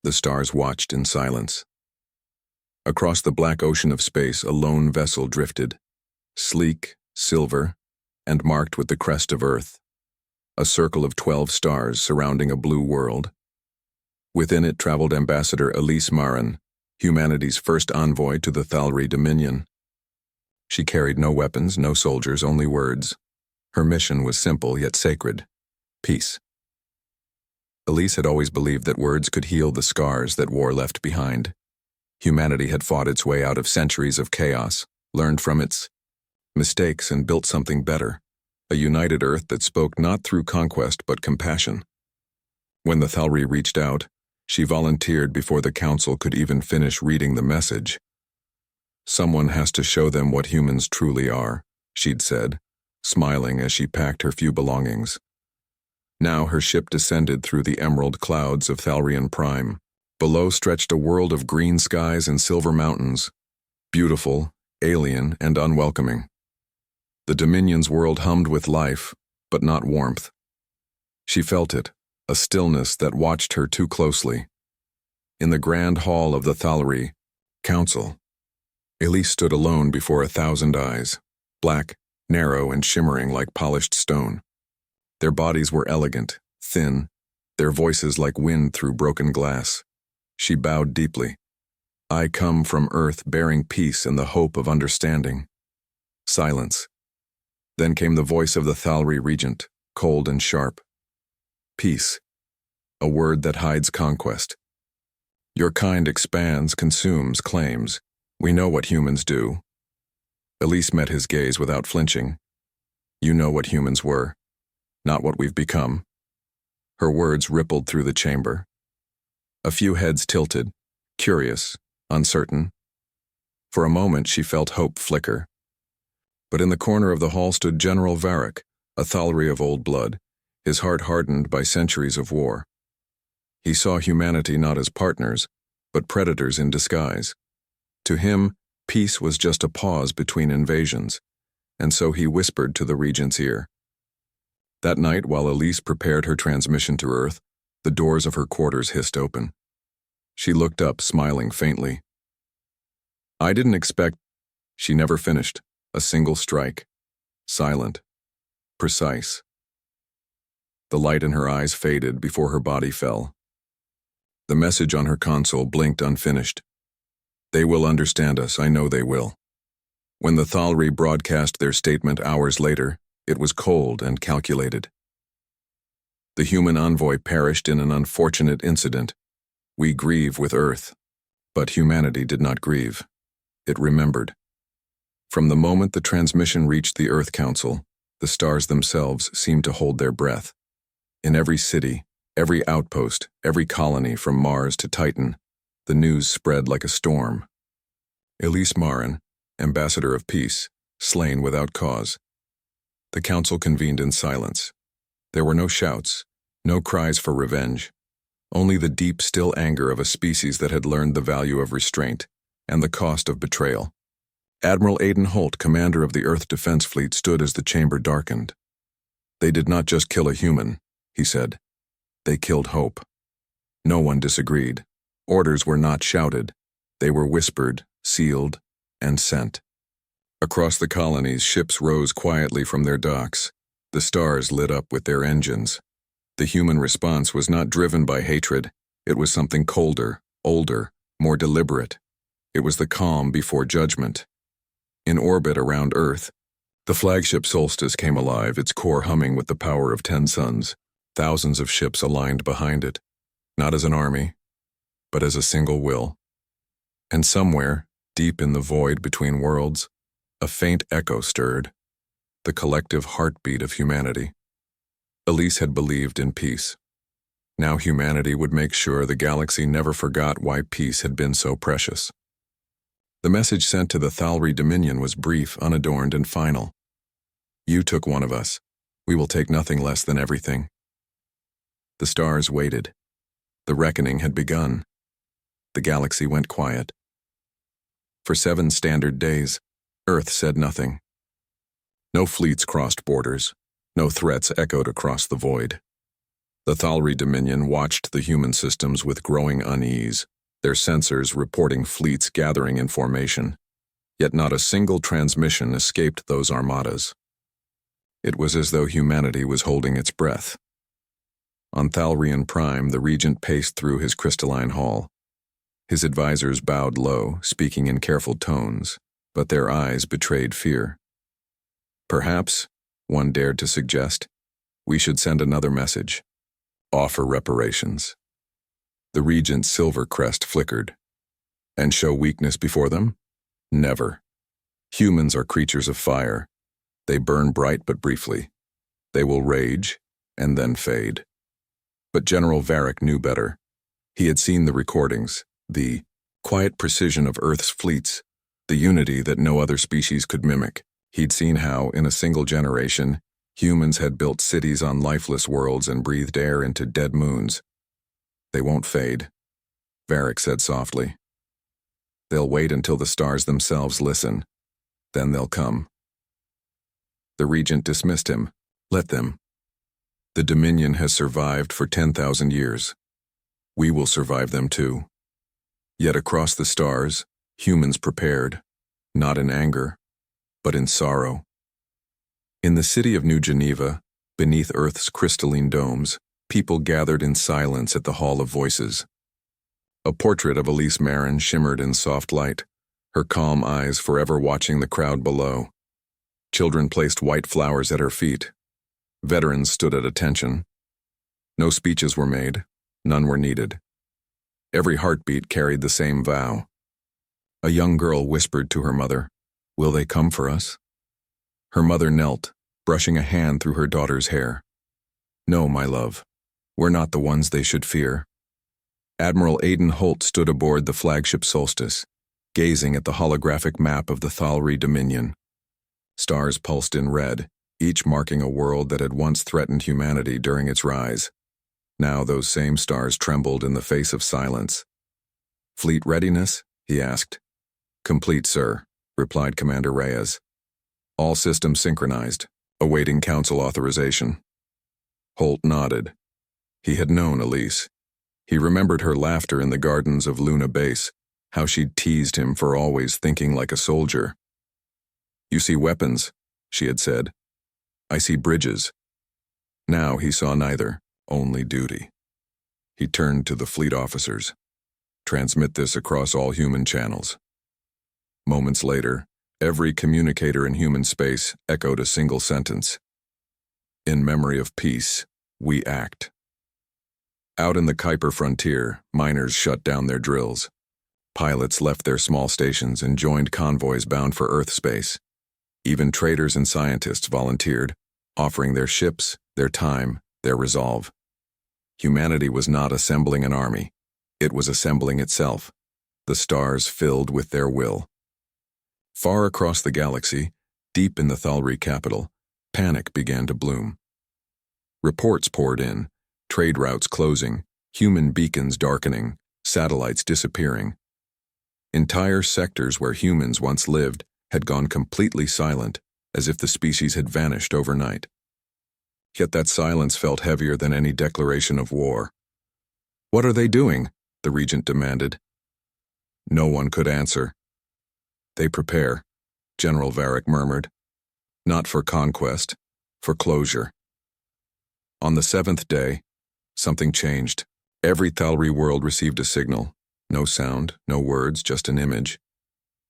The stars watched in silence. Across the black ocean of space, a lone vessel drifted, sleek, silver, and marked with the crest of Earth, a circle of 12 stars surrounding a blue world. Within it traveled Ambassador Elise Maren, humanity's first envoy to the Thalri Dominion. She carried no weapons, no soldiers, only words. Her mission was simple yet sacred: peace. Elise had always believed that words could heal the scars that war left behind. Humanity had fought its way out of centuries of chaos, learned from its mistakes, and built something better, a united Earth that spoke not through conquest but compassion. When the Thalri reached out, she volunteered before the council could even finish reading the message. "Someone has to show them what humans truly are," she'd said, smiling as she packed her few belongings. Now her ship descended through the emerald clouds of Thalrian Prime. Below stretched a world of green skies and silver mountains, beautiful, alien, and unwelcoming. The Dominion's world hummed with life, but not warmth. She felt it, a stillness that watched her too closely. In the grand hall of the Thalri Council, Elise stood alone before 1,000 eyes, black, narrow, and shimmering like polished stone. Their bodies were elegant, thin, their voices like wind through broken glass. She bowed deeply. "I come from Earth bearing peace and the hope of understanding." Silence. Then came the voice of the Thalri regent, cold and sharp. "Peace, a word that hides conquest. Your kind expands, consumes, claims. We know what humans do." Elise met his gaze without flinching. "You know what humans were, not what we've become." Her words rippled through the chamber. A few heads tilted, curious, uncertain. For a moment she felt hope flicker. But in the corner of the hall stood General Varric, a Thalri of old blood, his heart hardened by centuries of war. He saw humanity not as partners, but predators in disguise. To him, peace was just a pause between invasions, and so he whispered to the regent's ear. That night, while Elise prepared her transmission to Earth, the doors of her quarters hissed open. She looked up, smiling faintly. "I didn't expect—" She never finished. A single strike. Silent. Precise. The light in her eyes faded before her body fell. The message on her console blinked unfinished. "They will understand us, I know they will." When the Thalri broadcast their statement hours later, it was cold and calculated. "The human envoy perished in an unfortunate incident. We grieve with Earth." But humanity did not grieve. It remembered. From the moment the transmission reached the Earth Council, the stars themselves seemed to hold their breath. In every city, every outpost, every colony from Mars to Titan, the news spread like a storm. Elise Maren, ambassador of peace, slain without cause. The council convened in silence. There were no shouts, no cries for revenge, only the deep, still anger of a species that had learned the value of restraint and the cost of betrayal. Admiral Aiden Holt, commander of the Earth Defense Fleet, stood as the chamber darkened. "They did not just kill a human," he said. "They killed hope." No one disagreed. Orders were not shouted. They were whispered, sealed, and sent. Across the colonies, ships rose quietly from their docks. The stars lit up with their engines. The human response was not driven by hatred. It was something colder, older, more deliberate. It was the calm before judgment. In orbit around Earth, the flagship Solstice came alive, its core humming with the power of 10 suns. Thousands of ships aligned behind it, not as an army, but as a single will. And somewhere, deep in the void between worlds, a faint echo stirred, the collective heartbeat of humanity. Elise had believed in peace. Now humanity would make sure the galaxy never forgot why peace had been so precious. The message sent to the Thalri Dominion was brief, unadorned, and final. "You took one of us. We will take nothing less than everything." The stars waited. The reckoning had begun. The galaxy went quiet. For 7 standard days, Earth said nothing. No fleets crossed borders. No threats echoed across the void. The Thalri Dominion watched the human systems with growing unease, their sensors reporting fleets gathering in formation. Yet not a single transmission escaped those armadas. It was as though humanity was holding its breath. On Thalrian Prime, the regent paced through his crystalline hall. His advisors bowed low, speaking in careful tones, but their eyes betrayed fear. Perhaps, one dared to suggest, we should send another message. Offer reparations. The regent's silver crest flickered. And show weakness before them? Never. Humans are creatures of fire. They burn bright but briefly. They will rage and then fade. But General Varric knew better. He had seen the recordings, the quiet precision of Earth's fleets, the unity that no other species could mimic. He'd seen how, in a single generation, humans had built cities on lifeless worlds and breathed air into dead moons. They won't fade, Varric said softly. They'll wait until the stars themselves listen. Then they'll come. The regent dismissed him. Let them. The Dominion has survived for 10,000 years. We will survive them too. Yet across the stars, humans prepared, not in anger, but in sorrow. In the city of New Geneva, beneath Earth's crystalline domes, people gathered in silence at the Hall of Voices. A portrait of Elise Maren shimmered in soft light, her calm eyes forever watching the crowd below. Children placed white flowers at her feet. Veterans stood at attention. No speeches were made, none were needed. Every heartbeat carried the same vow. A young girl whispered to her mother, "Will they come for us?" Her mother knelt, brushing a hand through her daughter's hair. "No, my love. We're not the ones they should fear." Admiral Aidan Holt stood aboard the flagship Solstice, gazing at the holographic map of the Thalri Dominion. Stars pulsed in red, each marking a world that had once threatened humanity during its rise. Now those same stars trembled in the face of silence. "Fleet readiness?" he asked. "Complete, sir," replied Commander Reyes. "All systems synchronized, awaiting council authorization." Holt nodded. He had known Elise. He remembered her laughter in the gardens of Luna Base, how she'd teased him for always thinking like a soldier. "You see weapons," she had said. "I see bridges." Now he saw neither, only duty. He turned to the fleet officers. "Transmit this across all human channels." Moments later, every communicator in human space echoed a single sentence. "In memory of peace, we act." Out in the Kuiper frontier, miners shut down their drills. Pilots left their small stations and joined convoys bound for Earth space. Even traders and scientists volunteered, offering their ships, their time, their resolve. Humanity was not assembling an army. It was assembling itself, the stars filled with their will. Far across the galaxy, deep in the Thalri capital, panic began to bloom. Reports poured in, trade routes closing, human beacons darkening, satellites disappearing. Entire sectors where humans once lived had gone completely silent, as if the species had vanished overnight. Yet that silence felt heavier than any declaration of war. "What are they doing?" the regent demanded. No one could answer. "They prepare," General Varric murmured. "Not for conquest, for closure." On the 7th day, something changed. Every Thalri world received a signal. No sound, no words, just an image.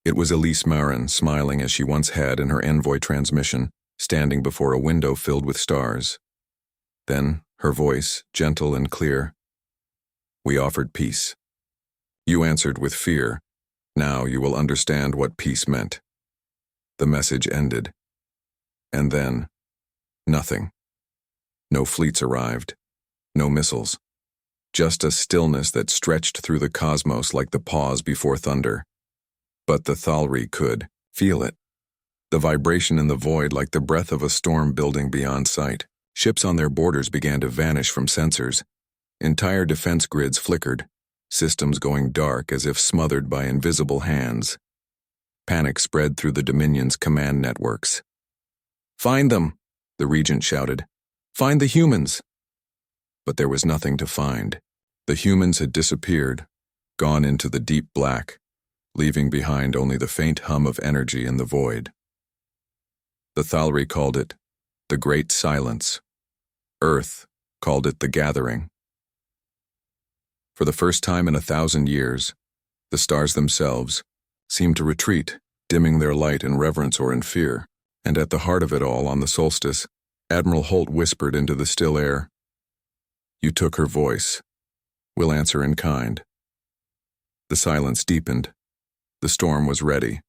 It was Elise Maren, smiling as she once had in her Envoy transmission, standing before a window filled with stars. Then, her voice, gentle and clear. "We offered peace. You answered with fear. Now you will understand what peace meant." The message ended. And then, nothing. No fleets arrived. No missiles. Just a stillness that stretched through the cosmos like the pause before thunder. But the Thalri could feel it. The vibration in the void like the breath of a storm building beyond sight. Ships on their borders began to vanish from sensors. Entire defense grids flickered, systems going dark as if smothered by invisible hands. Panic spread through the Dominion's command networks. "Find them!" the regent shouted. "Find the humans!" but there was nothing to find. The humans had disappeared, gone into the deep black, leaving behind only the faint hum of energy in the void. The Thalri called it the Great Silence. Earth called it the Gathering. For the first time in 1,000 years, the stars themselves seemed to retreat, dimming their light in reverence or in fear. And at the heart of it all, on the solstice, Admiral Holt whispered into the still air, "You took her voice. We'll answer in kind." The silence deepened. The storm was ready.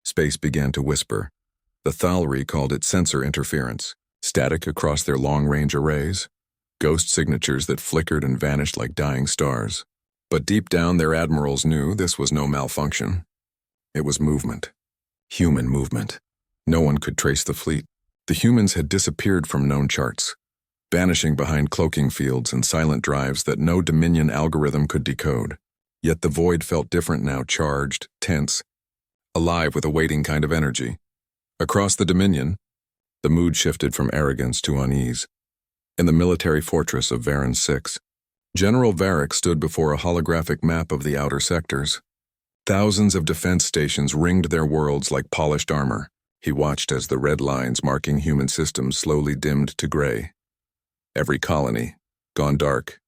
Space began to whisper. The Thalri called it sensor interference, static across their long-range arrays, ghost signatures that flickered and vanished like dying stars. But deep down, their admirals knew this was no malfunction. It was movement. Human movement. No one could trace the fleet. The humans had disappeared from known charts, vanishing behind cloaking fields and silent drives that no Dominion algorithm could decode. Yet the void felt different now, charged, tense, alive with a waiting kind of energy. Across the Dominion, the mood shifted from arrogance to unease. In the military fortress of Varan 6, General Varric stood before a holographic map of the outer sectors. Thousands of defense stations ringed their worlds like polished armor. He watched as the red lines marking human systems slowly dimmed to gray. Every colony, gone dark,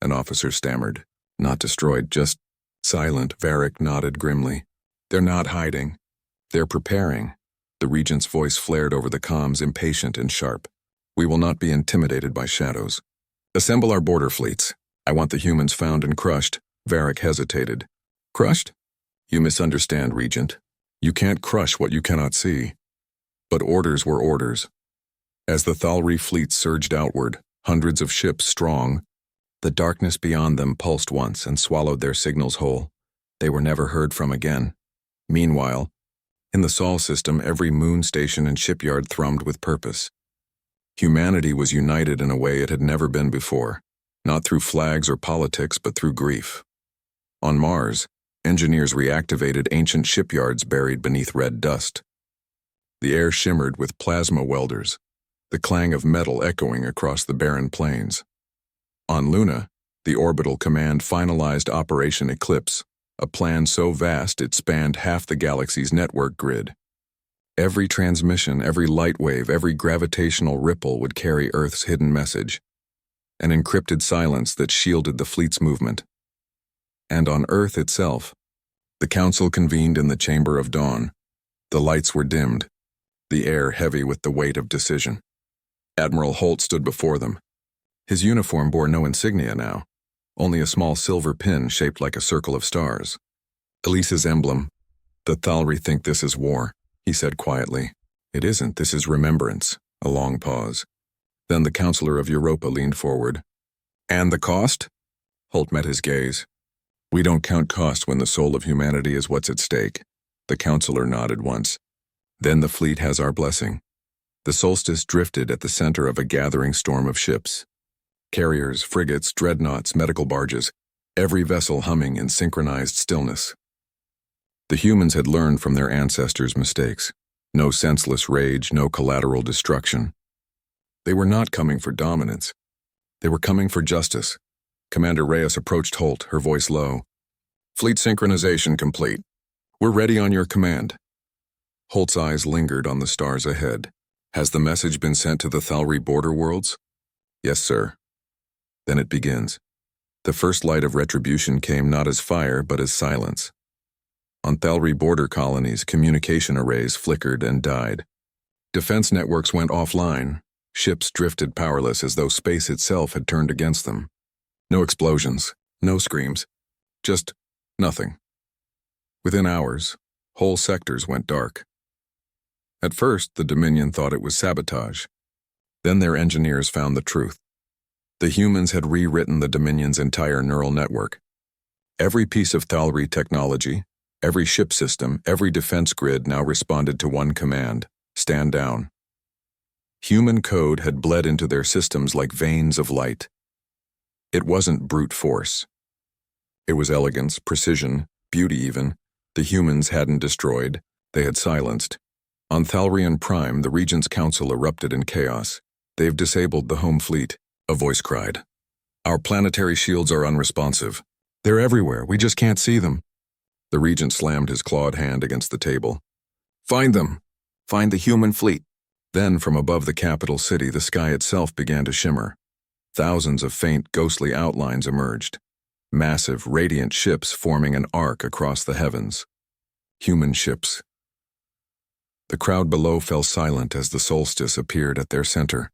an officer stammered. "Not destroyed, just silent." Varric nodded grimly. "They're not hiding. They're preparing." The regent's voice flared over the comms, impatient and sharp. "We will not be intimidated by shadows. Assemble our border fleets. I want the humans found and crushed." Varric hesitated. "Crushed? You misunderstand, Regent. You can't crush what you cannot see." But orders were orders. As the Thalri fleet surged outward, hundreds of ships strong, the darkness beyond them pulsed once and swallowed their signals whole. They were never heard from again. Meanwhile, in the Sol system, every moon station and shipyard thrummed with purpose. Humanity was united in a way it had never been before, not through flags or politics, but through grief. On Mars, engineers reactivated ancient shipyards buried beneath red dust. The air shimmered with plasma welders, the clang of metal echoing across the barren plains. On Luna, the Orbital Command finalized Operation Eclipse, a plan so vast it spanned half the galaxy's network grid. Every transmission, every light wave, every gravitational ripple would carry Earth's hidden message, an encrypted silence that shielded the fleet's movement. And on Earth itself, the Council convened in the Chamber of Dawn. The lights were dimmed, the air heavy with the weight of decision. Admiral Holt stood before them. His uniform bore no insignia now, only a small silver pin shaped like a circle of stars. "Elise's emblem. The Thalri think this is war," he said quietly. "It isn't, this is remembrance." A long pause. Then the Counselor of Europa leaned forward. "And the cost?" Holt met his gaze. "We don't count cost when the soul of humanity is what's at stake." The Counselor nodded once. "Then the fleet has our blessing." The solstice drifted at the center of a gathering storm of ships. Carriers, frigates, dreadnoughts, medical barges, every vessel humming in synchronized stillness. The humans had learned from their ancestors' mistakes. No senseless rage, no collateral destruction. They were not coming for dominance. They were coming for justice. Commander Reyes approached Holt, her voice low. "Fleet synchronization complete. We're ready on your command." Holt's eyes lingered on the stars ahead. "Has the message been sent to the Thalri border worlds?" "Yes, sir." Then it begins. The first light of retribution came not as fire, but as silence. On Thalri border colonies, communication arrays flickered and died. Defense networks went offline. Ships drifted powerless as though space itself had turned against them. No explosions, no screams, just nothing. Within hours, whole sectors went dark. At first, the Dominion thought it was sabotage. Then their engineers found the truth. The humans had rewritten the Dominion's entire neural network. Every piece of Thalri technology, every ship system, every defense grid now responded to one command: stand down. Human code had bled into their systems like veins of light. It wasn't brute force. It was elegance, precision, beauty even. The humans hadn't destroyed, they had silenced. On Thalrian Prime, the Regent's Council erupted in chaos. "They've disabled the home fleet." a voice cried. Our planetary shields are unresponsive. They're everywhere, we just can't see them. The regent slammed his clawed hand against the table. Find them! Find the human fleet! Then, from above the capital city, the sky itself began to shimmer. Thousands of faint, ghostly outlines emerged. Massive, radiant ships forming an arc across the heavens. Human ships. The crowd below fell silent as the solstice appeared at their center.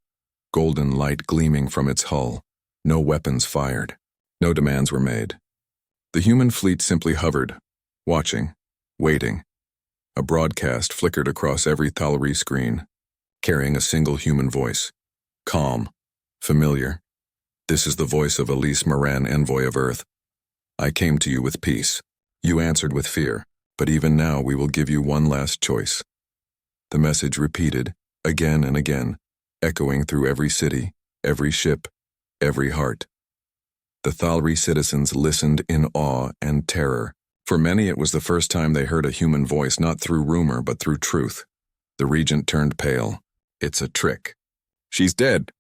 Golden light gleaming from its hull. No weapons fired. No demands were made. The human fleet simply hovered, watching, waiting. A broadcast flickered across every Thalri screen, carrying a single human voice. Calm, familiar. This is the voice of Elise Maren, Envoy of Earth. I came to you with peace. You answered with fear, but even now we will give you one last choice. The message repeated, again and again, echoing through every city, every ship, every heart. The Thalri citizens listened in awe and terror. For many it was the first time they heard a human voice, not through rumor but through truth. The regent turned pale. It's a trick. She's dead.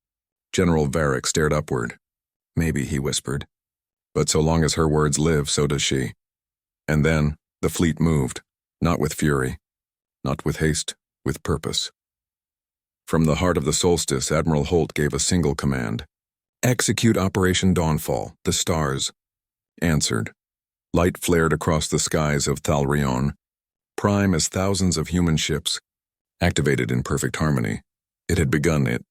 General Varric stared upward. Maybe, he whispered. But so long as her words live, so does she. And then, the fleet moved, not with fury, not with haste, with purpose. From the heart of the solstice, Admiral Holt gave a single command. Execute Operation Dawnfall, the stars. Answered. Light flared across the skies of Thalrion, prime as thousands of human ships, activated in perfect harmony. It had begun, it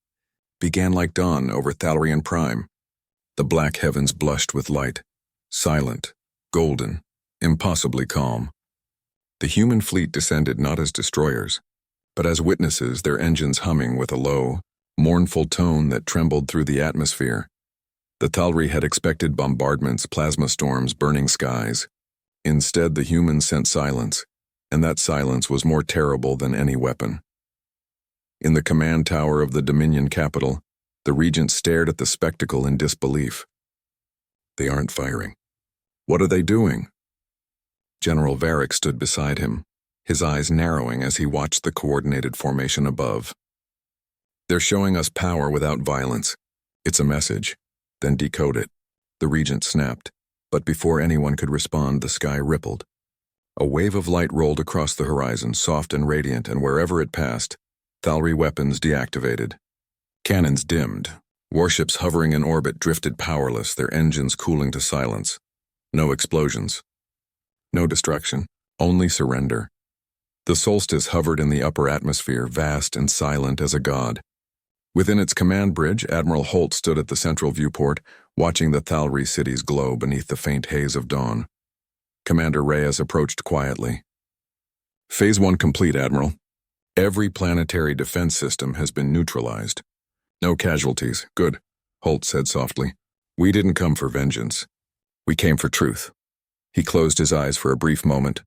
began like dawn over Thalrion Prime. The black heavens blushed with light, silent, golden, impossibly calm. The human fleet descended not as destroyers, but as witnesses, their engines humming with a low, mournful tone that trembled through the atmosphere. The Thalri had expected bombardments, plasma storms, burning skies. Instead, the humans sent silence, and that silence was more terrible than any weapon. In the command tower of the Dominion capital, the regent stared at the spectacle in disbelief. They aren't firing. What are they doing? General Varric stood beside him, his eyes narrowing as he watched the coordinated formation above. They're showing us power without violence. It's a message. Then decode it. The regent snapped, but before anyone could respond, the sky rippled. A wave of light rolled across the horizon, soft and radiant, and wherever it passed, Thalri weapons deactivated. Cannons dimmed. Warships hovering in orbit drifted powerless, their engines cooling to silence. No explosions. No destruction. Only surrender. The solstice hovered in the upper atmosphere, vast and silent as a god. Within its command bridge, Admiral Holt stood at the central viewport, watching the Thalri cities glow beneath the faint haze of dawn. Commander Reyes approached quietly. Phase 1 complete, Admiral. Every planetary defense system has been neutralized. No casualties. Good, Holt said softly. We didn't come for vengeance. We came for truth. He closed his eyes for a brief moment,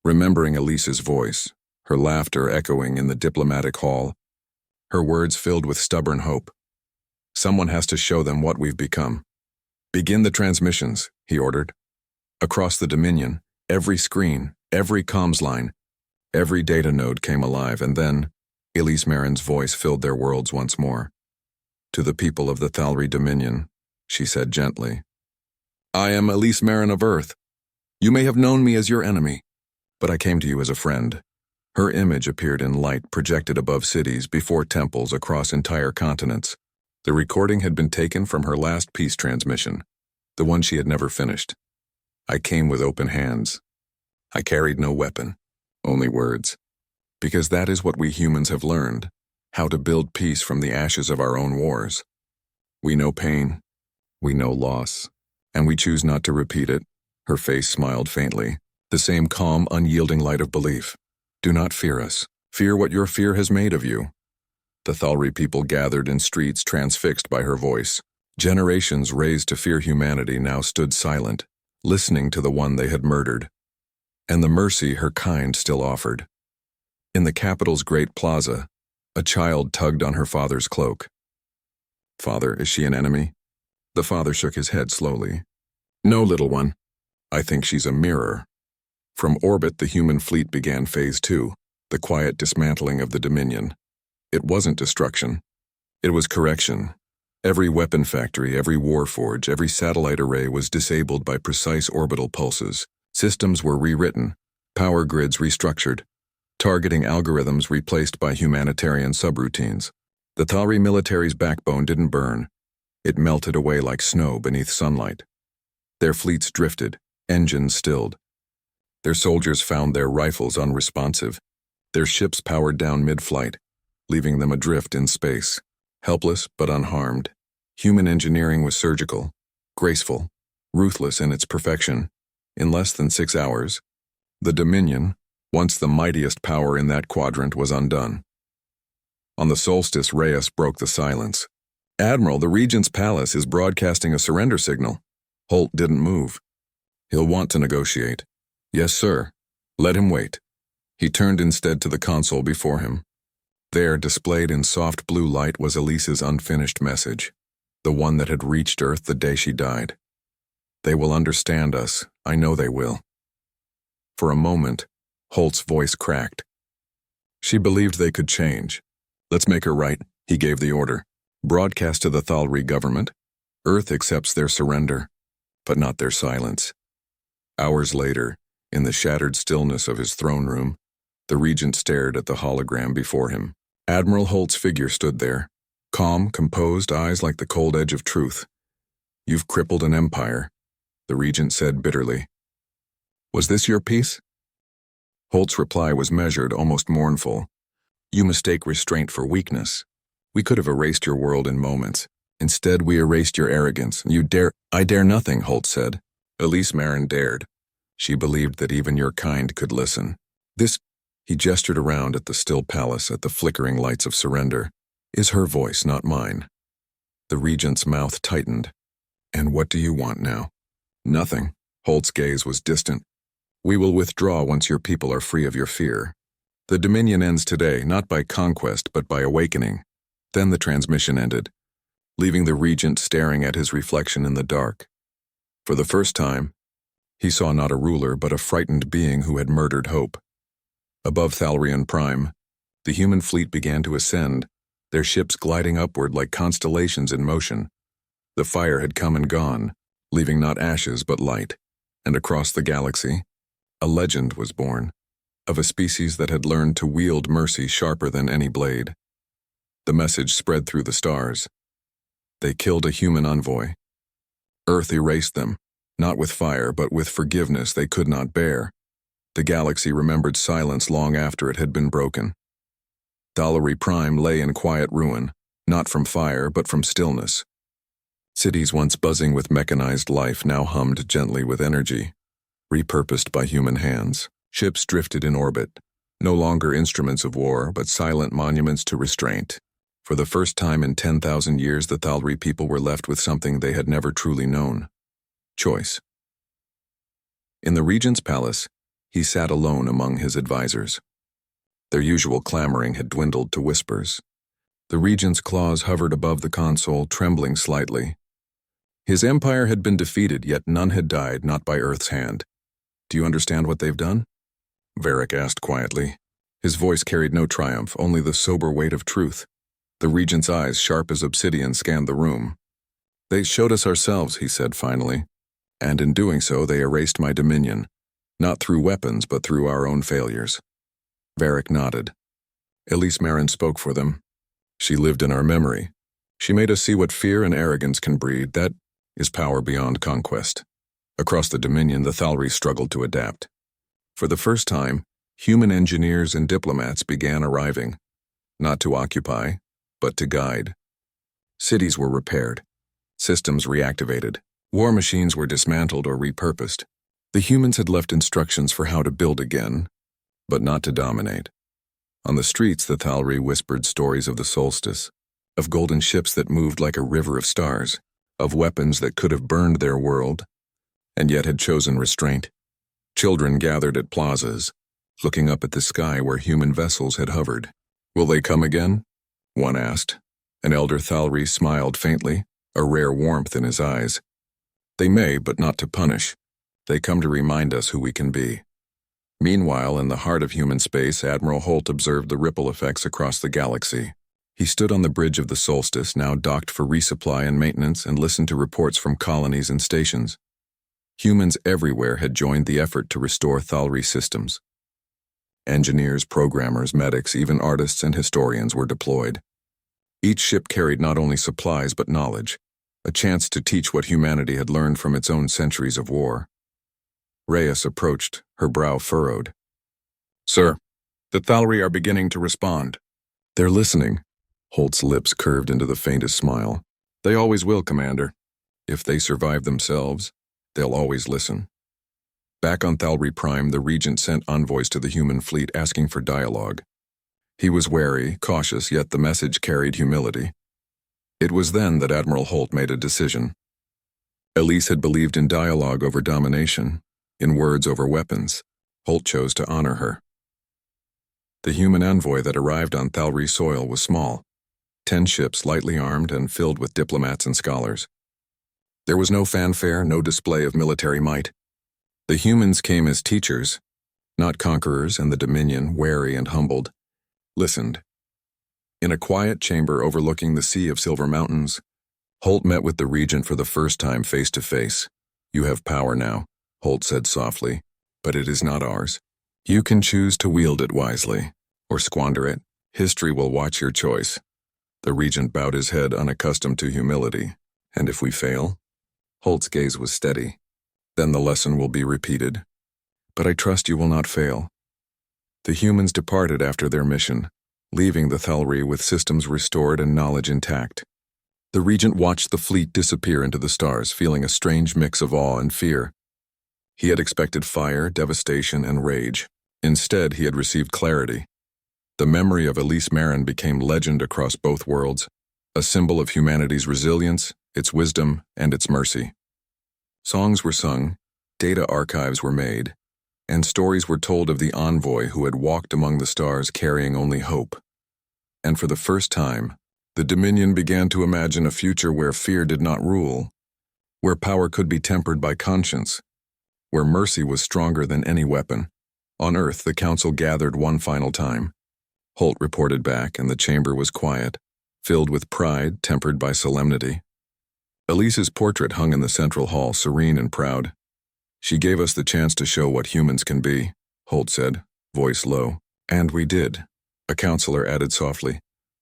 remembering Elise's voice, her laughter echoing in the diplomatic hall, her words filled with stubborn hope. Someone has to show them what we've become. Begin the transmissions, he ordered. Across the Dominion, every screen, every comms line, every data node came alive, and then Elise Maren's voice filled their worlds once more. To the people of the Thalri Dominion, she said gently, I am Elise Maren of Earth. You may have known me as your enemy, but I came to you as a friend. Her image appeared in light projected above cities, before temples, across entire continents. The recording had been taken from her last peace transmission, the one she had never finished. I came with open hands. I carried no weapon, only words. Because that is what we humans have learned, how to build peace from the ashes of our own wars. We know pain, we know loss, and we choose not to repeat it. Her face smiled faintly, the same calm, unyielding light of belief. Do not fear us. Fear what your fear has made of you. The Thalri people gathered in streets, transfixed by her voice. Generations raised to fear humanity now stood silent, listening to the one they had murdered, and the mercy her kind still offered. In the capital's great plaza, a child tugged on her father's cloak. Father, is she an enemy? The father shook his head slowly. No, little one. I think she's a mirror. From orbit, the human fleet began Phase 2, the quiet dismantling of the Dominion. It wasn't destruction. It was correction. Every weapon factory, every warforge, every satellite array was disabled by precise orbital pulses. Systems were rewritten, power grids restructured, targeting algorithms replaced by humanitarian subroutines. The Thalri military's backbone didn't burn. It melted away like snow beneath sunlight. Their fleets drifted, engines stilled. Their soldiers found their rifles unresponsive. Their ships powered down mid-flight, leaving them adrift in space, helpless but unharmed. Human engineering was surgical, graceful, ruthless in its perfection. In less than 6 hours, the Dominion, once the mightiest power in that quadrant, was undone. On the solstice, Reyes broke the silence. "Admiral, the Regent's palace is broadcasting a surrender signal." Holt didn't move. "He'll want to negotiate." "Yes, sir. Let him wait." He turned instead to the console before him. There, displayed in soft blue light, was Elise's unfinished message, the one that had reached Earth the day she died. "They will understand us. I know they will." For a moment, Holt's voice cracked. She believed they could change. "Let's make her right," he gave the order. "Broadcast to the Thalri government. Earth accepts their surrender, but not their silence." Hours later, in the shattered stillness of his throne room, the Regent stared at the hologram before him. Admiral Holt's figure stood there, calm, composed, eyes like the cold edge of truth. "You've crippled an empire," the Regent said bitterly. "Was this your piece?" Holt's reply was measured, almost mournful. "You mistake restraint for weakness. We could have erased your world in moments. Instead, we erased your arrogance. You dare—" "I dare nothing," Holt said. Elise Maren dared. She believed that even your kind could listen. "This," he gestured around at the still palace, at the flickering lights of surrender, "is her voice, not mine." The Regent's mouth tightened. "And what do you want now?" "Nothing." Holt's gaze was distant. "We will withdraw once your people are free of your fear. The Dominion ends today, not by conquest, but by awakening." Then the transmission ended, leaving the Regent staring at his reflection in the dark. For the first time, he saw not a ruler but a frightened being who had murdered hope. Above Thalrian Prime, the human fleet began to ascend, their ships gliding upward like constellations in motion. The fire had come and gone, leaving not ashes but light, and across the galaxy, a legend was born, of a species that had learned to wield mercy sharper than any blade. The message spread through the stars. They killed a human envoy. Earth erased them, not with fire, but with forgiveness they could not bear. The galaxy remembered silence long after it had been broken. Thalri Prime lay in quiet ruin, not from fire, but from stillness. Cities once buzzing with mechanized life now hummed gently with energy, repurposed by human hands. Ships drifted in orbit, no longer instruments of war, but silent monuments to restraint. For the first time in 10,000 years, the Thalri people were left with something they had never truly known: choice. In the Regent's palace, he sat alone among his advisors. Their usual clamoring had dwindled to whispers. The Regent's claws hovered above the console, trembling slightly. His empire had been defeated, yet none had died, not by Earth's hand. "Do you understand what they've done?" Varric asked quietly. His voice carried no triumph, only the sober weight of truth. The Regent's eyes, sharp as obsidian, scanned the room. "They showed us ourselves," he said finally, "and in doing so they erased my dominion, not through weapons but through our own failures." Varric nodded. Elise Maren spoke for them. "She lived in our memory. She made us see what fear and arrogance can breed. That is power beyond conquest." Across the Dominion, the Thalri struggled to adapt. For the first time, human engineers and diplomats began arriving, not to occupy, but to guide. Cities were repaired, systems reactivated, war machines were dismantled or repurposed. The humans had left instructions for how to build again, but not to dominate. On the streets, the Thalri whispered stories of the solstice, of golden ships that moved like a river of stars, of weapons that could have burned their world, and yet had chosen restraint. Children gathered at plazas, looking up at the sky where human vessels had hovered. "Will they come again?" one asked. An elder Thalri smiled faintly, a rare warmth in his eyes. "They may, but not to punish. They come to remind us who we can be." Meanwhile, in the heart of human space, Admiral Holt observed the ripple effects across the galaxy. He stood on the bridge of the Solstice, now docked for resupply and maintenance, and listened to reports from colonies and stations. Humans everywhere had joined the effort to restore Thalri systems. Engineers, programmers, medics, even artists and historians were deployed. Each ship carried not only supplies but knowledge, a chance to teach what humanity had learned from its own centuries of war. Reyes approached, her brow furrowed. "Sir, the Thalri are beginning to respond." "They're listening." Holt's lips curved into the faintest smile. "They always will, Commander. If they survive themselves, they'll always listen." Back on Thalri Prime, the Regent sent envoys to the human fleet asking for dialogue. He was wary, cautious, yet the message carried humility. It was then that Admiral Holt made a decision. Elise had believed in dialogue over domination, in words over weapons. Holt chose to honor her. The human envoy that arrived on Thalri soil was small, 10 ships lightly armed and filled with diplomats and scholars. There was no fanfare, no display of military might. The humans came as teachers, not conquerors, and the Dominion, wary and humbled, listened. In a quiet chamber overlooking the sea of Silver Mountains, Holt met with the Regent for the first time face to face. "You have power now," Holt said softly, "but it is not ours. You can choose to wield it wisely, or squander it. History will watch your choice." The Regent bowed his head, unaccustomed to humility. "And if we fail?" Holt's gaze was steady. "Then the lesson will be repeated. But I trust you will not fail." The humans departed after their mission, leaving the Thalri with systems restored and knowledge intact. The Regent watched the fleet disappear into the stars, feeling a strange mix of awe and fear. He had expected fire, devastation, and rage. Instead, he had received clarity. The memory of Elise Maren became legend across both worlds, a symbol of humanity's resilience, its wisdom, and its mercy. Songs were sung, data archives were made, and stories were told of the envoy who had walked among the stars carrying only hope. And for the first time, the Dominion began to imagine a future where fear did not rule, where power could be tempered by conscience, where mercy was stronger than any weapon. On Earth, the Council gathered one final time. Holt reported back, and the chamber was quiet, filled with pride tempered by solemnity. Elise's portrait hung in the central hall, serene and proud. "She gave us the chance to show what humans can be," Holt said, voice low. "And we did," a counselor added softly.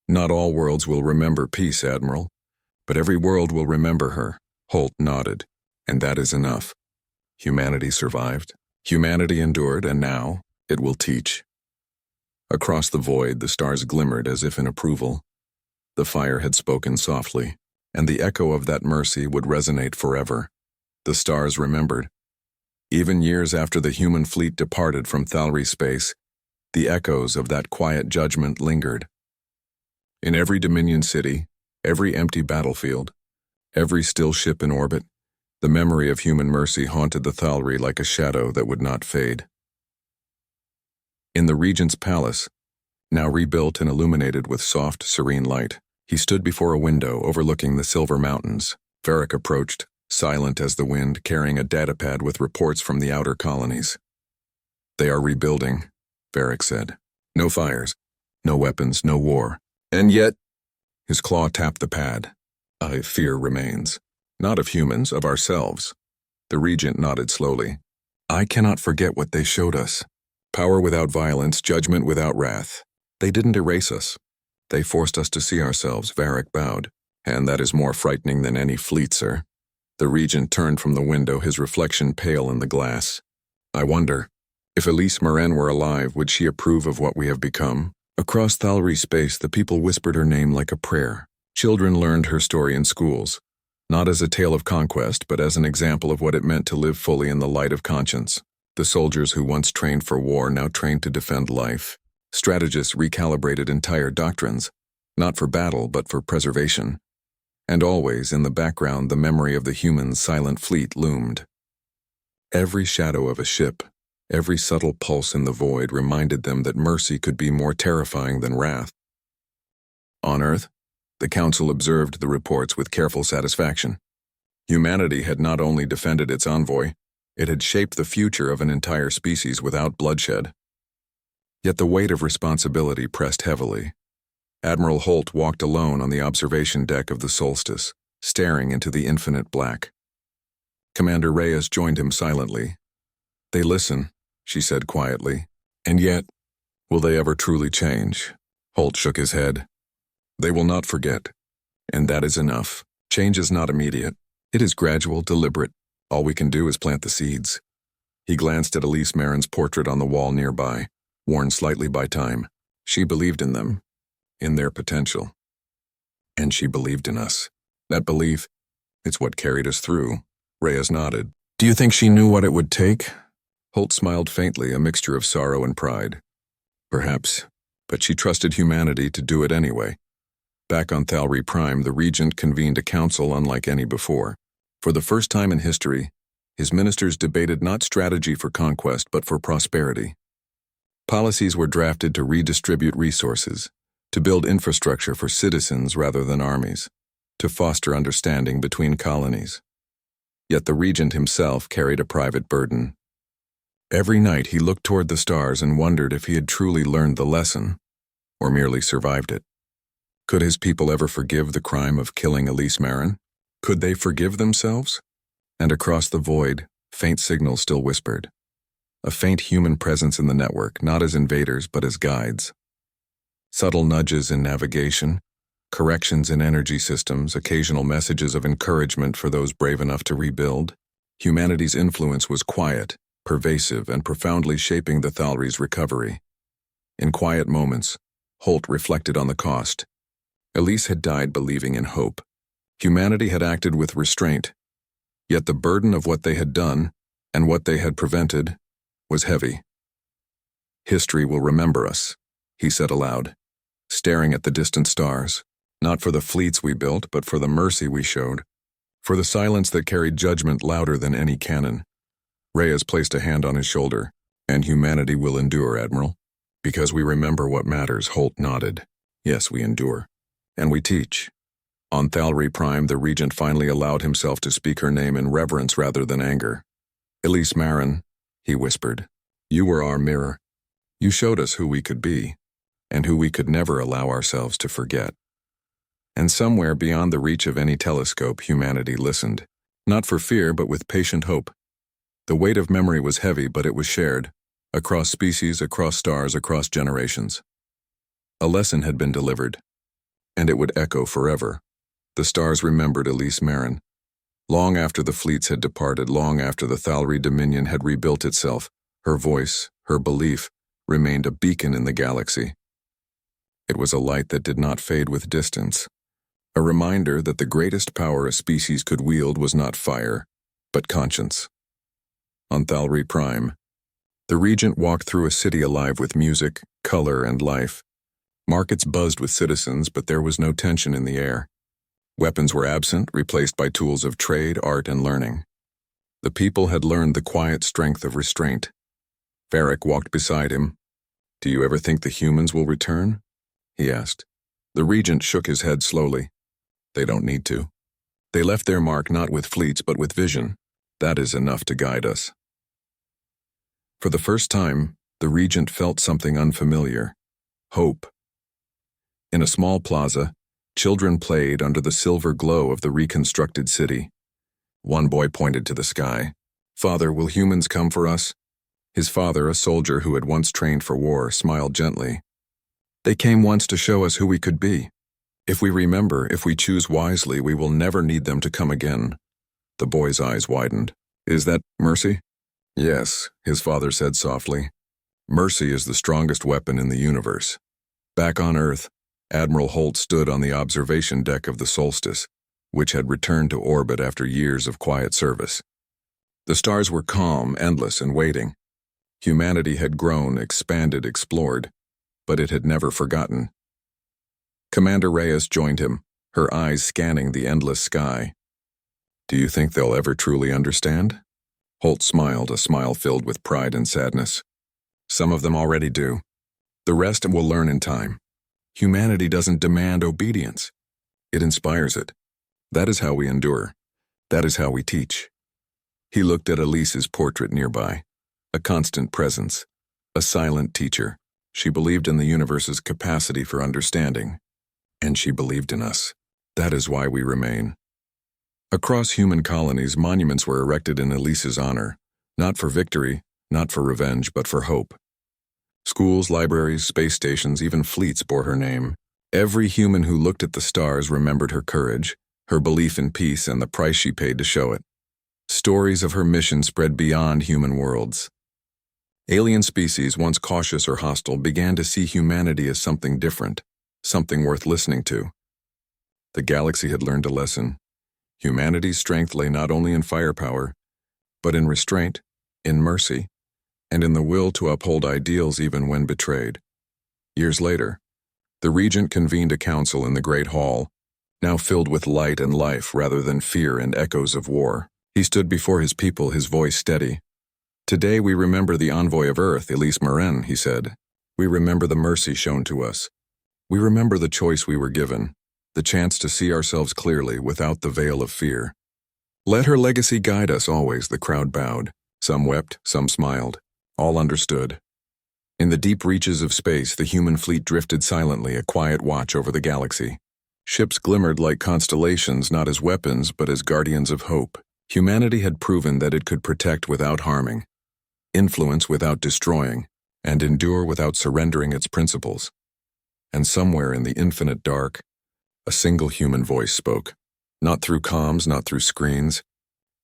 "Not all worlds will remember peace, Admiral, but every world will remember her." Holt nodded. "And that is enough. Humanity survived. Humanity endured, and now it will teach." Across the void, the stars glimmered as if in approval. The fire had spoken softly, and the echo of that mercy would resonate forever. The stars remembered. Even years after the human fleet departed from Thalri space, the echoes of that quiet judgment lingered. In every Dominion city, every empty battlefield, every still ship in orbit, the memory of human mercy haunted the Thalri like a shadow that would not fade. In the Regent's palace, now rebuilt and illuminated with soft, serene light, he stood before a window overlooking the Silver Mountains. Varric approached, silent as the wind, carrying a datapad with reports from the outer colonies. "They are rebuilding," Varric said. "No fires, no weapons, no war. And yet—" His claw tapped the pad. "Fear remains. Not of humans, of ourselves." The Regent nodded slowly. "I cannot forget what they showed us. Power without violence, judgment without wrath. They didn't erase us. They forced us to see ourselves," Varric bowed. "And that is more frightening than any fleet, sir." The Regent turned from the window, his reflection pale in the glass. "I wonder, if Elise Maren were alive, would she approve of what we have become?" Across Thalri space, the people whispered her name like a prayer. Children learned her story in schools, not as a tale of conquest, but as an example of what it meant to live fully in the light of conscience. The soldiers who once trained for war now trained to defend life. Strategists recalibrated entire doctrines, not for battle but for preservation. And always, in the background, the memory of the human silent fleet loomed. Every shadow of a ship, every subtle pulse in the void reminded them that mercy could be more terrifying than wrath. On Earth, the Council observed the reports with careful satisfaction. Humanity had not only defended its envoy, it had shaped the future of an entire species without bloodshed. Yet the weight of responsibility pressed heavily. Admiral Holt walked alone on the observation deck of the Solstice, staring into the infinite black. Commander Reyes joined him silently. "They listen," she said quietly. "And yet, will they ever truly change?" Holt shook his head. "They will not forget. And that is enough. Change is not immediate. It is gradual, deliberate. All we can do is plant the seeds." He glanced at Elise Maren's portrait on the wall nearby, worn slightly by time. She believed in them, in their potential. And she believed in us. That belief, it's what carried us through. Reyes nodded. "Do you think she knew what it would take?" Holt smiled faintly, a mixture of sorrow and pride. "Perhaps, but she trusted humanity to do it anyway." Back on Thalry Prime, the Regent convened a council unlike any before. For the first time in history, his ministers debated not strategy for conquest but for prosperity. Policies were drafted to redistribute resources, to build infrastructure for citizens rather than armies, to foster understanding between colonies. Yet the Regent himself carried a private burden. Every night he looked toward the stars and wondered if he had truly learned the lesson, or merely survived it. Could his people ever forgive the crime of killing Elise Maren? Could they forgive themselves? And across the void, faint signals still whispered. A faint human presence in the network, not as invaders but as guides. Subtle nudges in navigation, corrections in energy systems, occasional messages of encouragement for those brave enough to rebuild. Humanity's influence was quiet, pervasive, and profoundly shaping the Thalry's recovery. In quiet moments, Holt reflected on the cost. Elise had died believing in hope. Humanity had acted with restraint. Yet the burden of what they had done, and what they had prevented, was heavy. "History will remember us," he said aloud, staring at the distant stars, "not for the fleets we built, but for the mercy we showed, for the silence that carried judgment louder than any cannon." Reyes placed a hand on his shoulder. "And humanity will endure, Admiral. Because we remember what matters." Holt nodded. "Yes, we endure. And we teach." On Thalry Prime, the Regent finally allowed himself to speak her name in reverence rather than anger. "Elise Maren," he whispered, "you were our mirror. You showed us who we could be, and who we could never allow ourselves to forget." And somewhere beyond the reach of any telescope, humanity listened, not for fear but with patient hope. The weight of memory was heavy, but it was shared, across species, across stars, across generations. A lesson had been delivered, and it would echo forever. The stars remembered Elise Maren. Long after the fleets had departed, long after the Thalry Dominion had rebuilt itself, her voice, her belief, remained a beacon in the galaxy. It was a light that did not fade with distance, a reminder that the greatest power a species could wield was not fire, but conscience. On Thalry Prime, the Regent walked through a city alive with music, color, and life. Markets buzzed with citizens, but there was no tension in the air. Weapons were absent, replaced by tools of trade, art, and learning. The people had learned the quiet strength of restraint. Varric walked beside him. "Do you ever think the humans will return?" he asked. The Regent shook his head slowly. "They don't need to. They left their mark not with fleets but with vision. That is enough to guide us." For the first time, the Regent felt something unfamiliar. Hope. In a small plaza, children played under the silver glow of the reconstructed city. One boy pointed to the sky. "Father, will humans come for us?" His father, a soldier who had once trained for war, smiled gently. "They came once to show us who we could be. If we remember, if we choose wisely, we will never need them to come again." The boy's eyes widened. "Is that mercy?" "Yes," his father said softly. "Mercy is the strongest weapon in the universe." Back on Earth, Admiral Holt stood on the observation deck of the Solstice, which had returned to orbit after years of quiet service. The stars were calm, endless, and waiting. Humanity had grown, expanded, explored, but it had never forgotten. Commander Reyes joined him, her eyes scanning the endless sky. "Do you think they'll ever truly understand?" Holt smiled, a smile filled with pride and sadness. "Some of them already do. The rest will learn in time. Humanity doesn't demand obedience. It inspires it. That is how we endure. That is how we teach." He looked at Elise's portrait nearby, a constant presence, a silent teacher. She believed in the universe's capacity for understanding, And she believed in us. That is why we remain. Across human colonies, monuments were erected in Elise's honor, not for victory, not for revenge, but for hope. Schools, libraries, space stations, even fleets bore her name. Every human who looked at the stars remembered her courage, her belief in peace, and the price she paid to show it. Stories of her mission spread beyond human worlds. Alien species, once cautious or hostile, began to see humanity as something different, something worth listening to. The galaxy had learned a lesson. Humanity's strength lay not only in firepower, but in restraint, in mercy, and in the will to uphold ideals even when betrayed. Years later, the regent convened a council in the Great Hall, now filled with light and life rather than fear and echoes of war. He stood before his people, his voice steady. "Today we remember the envoy of Earth, Elise Maren," he said. "We remember the mercy shown to us. We remember the choice we were given, the chance to see ourselves clearly without the veil of fear. Let her legacy guide us always," the crowd bowed. Some wept, some smiled. All understood. In the deep reaches of space, the human fleet drifted silently, a quiet watch over the galaxy. Ships glimmered like constellations, not as weapons, but as guardians of hope. Humanity had proven that it could protect without harming, influence without destroying, and endure without surrendering its principles. And somewhere in the infinite dark, a single human voice spoke. Not through comms, not through screens,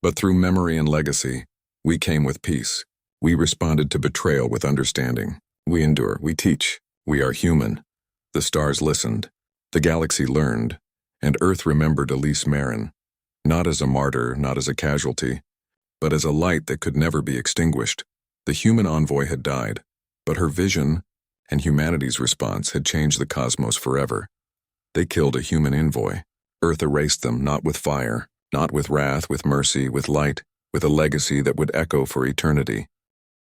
but through memory and legacy. We came with peace. We responded to betrayal with understanding. We endure, we teach, we are human. The stars listened, the galaxy learned, and Earth remembered Elise Maren, not as a martyr, not as a casualty, but as a light that could never be extinguished. The human envoy had died, but her vision and humanity's response had changed the cosmos forever. They killed a human envoy. Earth erased them, not with fire, not with wrath, with mercy, with light, with a legacy that would echo for eternity.